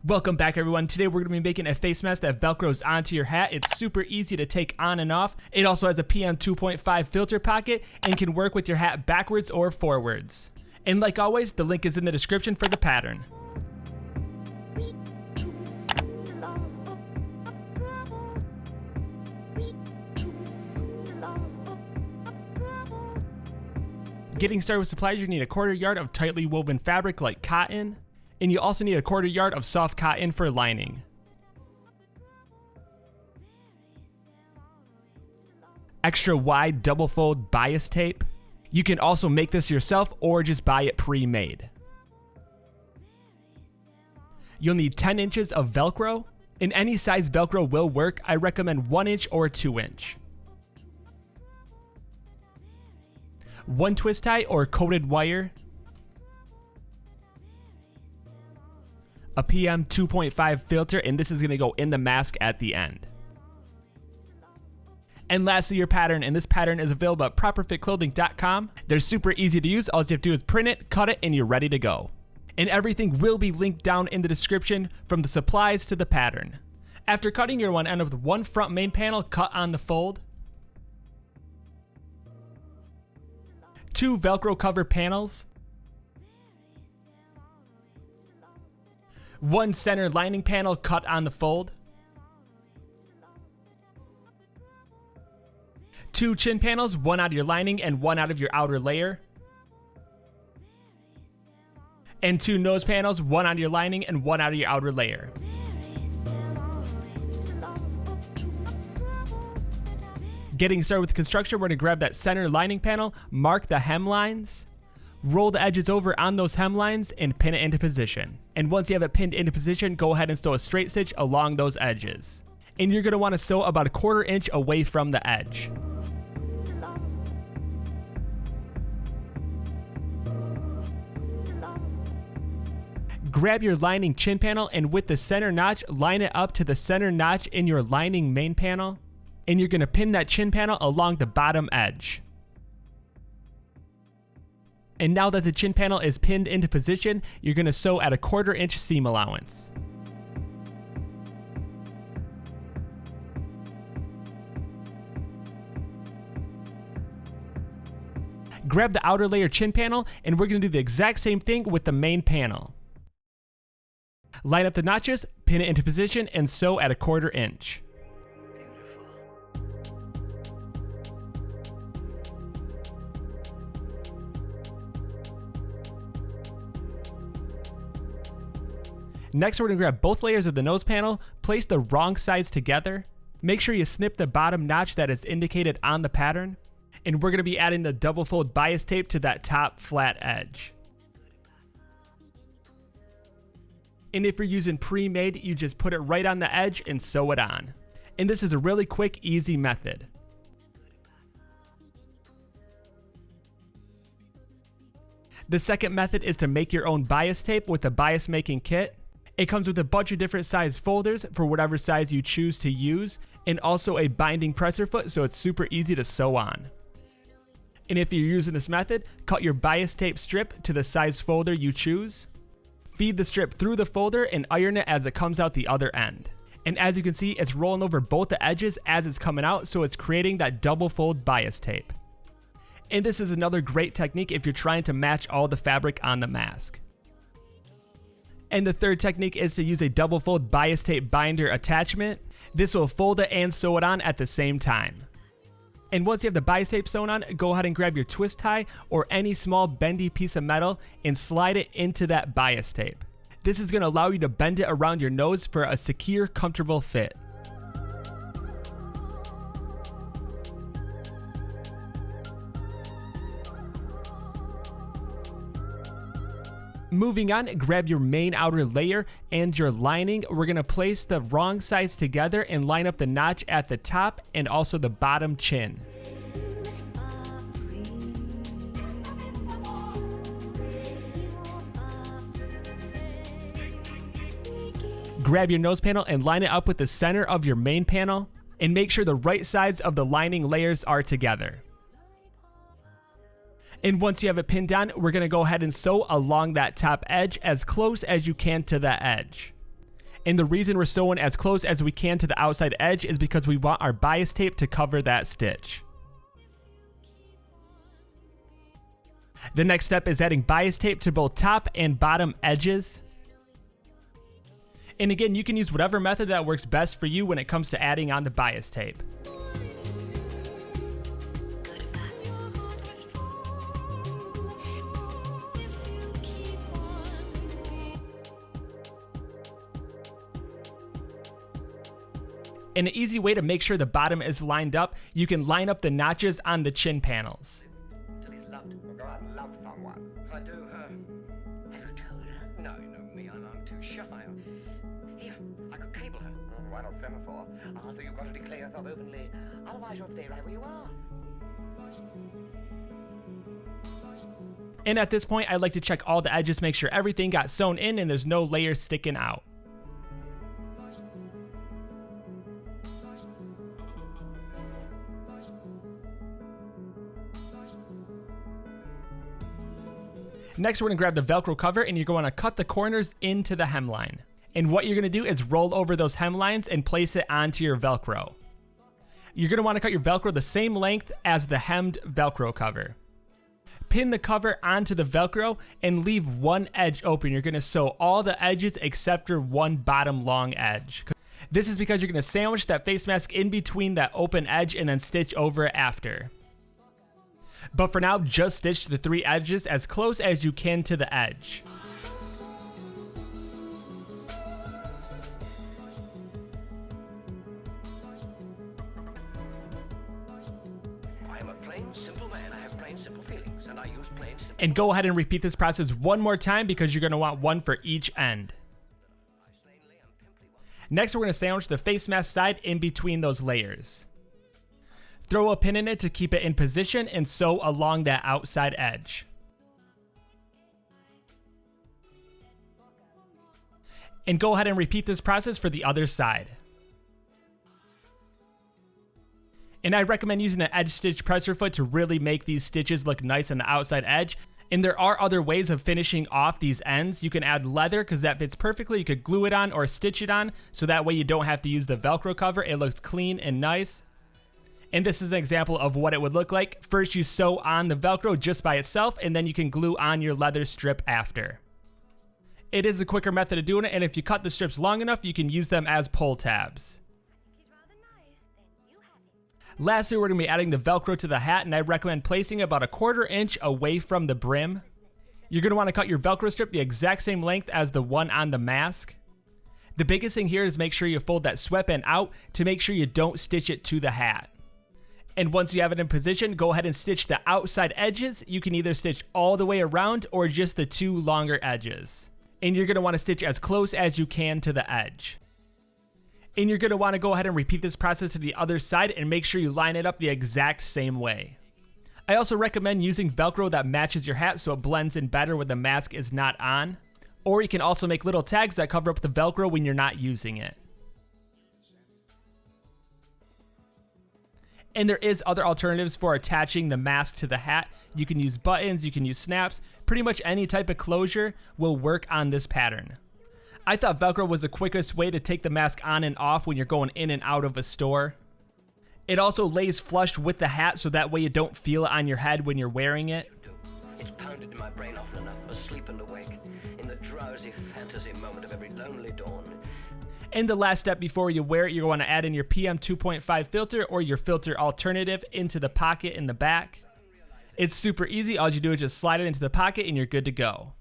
Welcome back, everyone. Today we're going to be making a face mask that velcros onto your hat. It's super easy to take on and off. It also has a PM2.5 filter pocket and can work with your hat backwards or forwards. And like always, the link is in the description for the pattern. Getting started with supplies, you need a 1/4 yard of tightly woven fabric like cotton. And you also need a 1/4 yard of soft cotton for lining. Extra wide double fold bias tape. You can also make this yourself or just buy it pre-made. You'll need 10 inches of Velcro. And any size Velcro will work. I recommend 1 inch or 2 inch. 1 twist tie or coated wire. A PM2.5 filter, and this is going to go in the mask at the end. And lastly, your pattern, and this pattern is available at properfitclothing.com. They're super easy to use. All you have to do is print it, cut it, and you're ready to go. And everything will be linked down in the description, from the supplies to the pattern. After cutting your one end of the one front main panel, cut on the fold. 2 Velcro cover panels. 1 center lining panel cut on the fold. 2 chin panels, 1 out of your lining and 1 out of your outer layer. And 2 nose panels, 1 out of your lining and 1 out of your outer layer. Getting started with construction, we're going to grab that center lining panel, mark the hem lines. Roll the edges over on those hem lines and pin it into position. And once you have it pinned into position, go ahead and sew a straight stitch along those edges. And you're going to want to sew about a 1/4 inch away from the edge. Grab your lining chin panel and with the center notch, line it up to the center notch in your lining main panel. And you're going to pin that chin panel along the bottom edge. And now that the chin panel is pinned into position, you're going to sew at a 1/4 inch seam allowance. Grab the outer layer chin panel, and we're going to do the exact same thing with the main panel. Line up the notches, pin it into position, and sew at a 1/4 inch. Next, we're going to grab both layers of the nose panel, place the wrong sides together, make sure you snip the bottom notch that is indicated on the pattern, and we're going to be adding the double fold bias tape to that top flat edge. And if you're using pre-made, you just put it right on the edge and sew it on. And this is a really quick, easy method. The second method is to make your own bias tape with the bias making kit. It comes with a bunch of different size folders for whatever size you choose to use, and also a binding presser foot, so it's super easy to sew on. And if you're using this method, cut your bias tape strip to the size folder you choose. Feed the strip through the folder and iron it as it comes out the other end. And as you can see, it's rolling over both the edges as it's coming out, so it's creating that double fold bias tape. And this is another great technique if you're trying to match all the fabric on the mask. And the third technique is to use a double fold bias tape binder attachment. This will fold it and sew it on at the same time. And once you have the bias tape sewn on, go ahead and grab your twist tie or any small bendy piece of metal and slide it into that bias tape. This is going to allow you to bend it around your nose for a secure, comfortable fit. Moving on, grab your main outer layer and your lining. We're going to place the wrong sides together and line up the notch at the top and also the bottom chin. Grab your nose panel and line it up with the center of your main panel, and make sure the right sides of the lining layers are together. And once you have it pinned down, we're going to go ahead and sew along that top edge as close as you can to that edge. And the reason we're sewing as close as we can to the outside edge is because we want our bias tape to cover that stitch. The next step is adding bias tape to both top and bottom edges. And again, you can use whatever method that works best for you when it comes to adding on the bias tape. And an easy way to make sure the bottom is lined up, you can line up the notches on the chin panels. Love someone. I do, have you told her? No, you know me, I'm too shy. Here, I could cable her. Oh, why not semaphore? Arthur, you've got to declare yourself openly. Otherwise you'll stay right where you are. And at this point, I like to check all the edges, make sure everything got sewn in and there's no layers sticking out. Next, we're gonna grab the Velcro cover and you're going to cut the corners into the hemline. And what you're gonna do is roll over those hemlines and place it onto your Velcro. You're gonna wanna cut your Velcro the same length as the hemmed Velcro cover. Pin the cover onto the Velcro and leave one edge open. You're gonna sew all the edges except for one bottom long edge. This is because you're gonna sandwich that face mask in between that open edge and then stitch over it after. But for now, just stitch the 3 edges as close as you can to the edge. I am a plain, simple man. I have plain, simple feelings, and I use plain, simple... And go ahead and repeat this process one more time because you're gonna want one for each end. Next, we're gonna sandwich the face mask side in between those layers. Throw a pin in it to keep it in position and sew along that outside edge. And go ahead and repeat this process for the other side. And I recommend using an edge stitch presser foot to really make these stitches look nice on the outside edge. And there are other ways of finishing off these ends. You can add leather because that fits perfectly. You could glue it on or stitch it on so that way you don't have to use the Velcro cover. It looks clean and nice. And this is an example of what it would look like. First, you sew on the Velcro just by itself, and then you can glue on your leather strip after. It is a quicker method of doing it, and if you cut the strips long enough, you can use them as pull tabs. Lastly, we're going to be adding the Velcro to the hat, and I recommend placing about a 1/4 inch away from the brim. You're going to want to cut your Velcro strip the exact same length as the one on the mask. The biggest thing here is make sure you fold that sweatband out to make sure you don't stitch it to the hat. And once you have it in position, go ahead and stitch the outside edges. You can either stitch all the way around or just the 2 longer edges. And you're gonna wanna stitch as close as you can to the edge. And you're gonna wanna go ahead and repeat this process to the other side and make sure you line it up the exact same way. I also recommend using Velcro that matches your hat so it blends in better when the mask is not on. Or you can also make little tags that cover up the Velcro when you're not using it. And there is other alternatives for attaching the mask to the hat. You can use buttons, you can use snaps. Pretty much any type of closure will work on this pattern. I thought Velcro was the quickest way to take the mask on and off when you're going in and out of a store. It also lays flush with the hat so that way you don't feel it on your head when you're wearing it. It's pounded in my brain often enough, asleep and awake, in the drowsy fantasy moment of every lonely dawn. And the last step before you wear it, you're going to add in your PM25 filter or your filter alternative into the pocket in the back. It's super easy. All you do is just slide it into the pocket and you're good to go.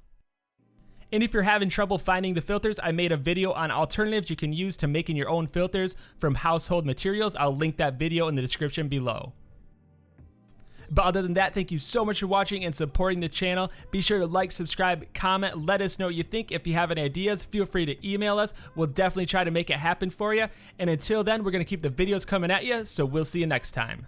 And if you're having trouble finding the filters, I made a video on alternatives you can use to making your own filters from household materials. I'll link that video in the description below. But other than that, thank you so much for watching and supporting the channel. Be sure to like, subscribe, comment, let us know what you think. If you have any ideas, feel free to email us. We'll definitely try to make it happen for you. And until then, we're going to keep the videos coming at you, so we'll see you next time.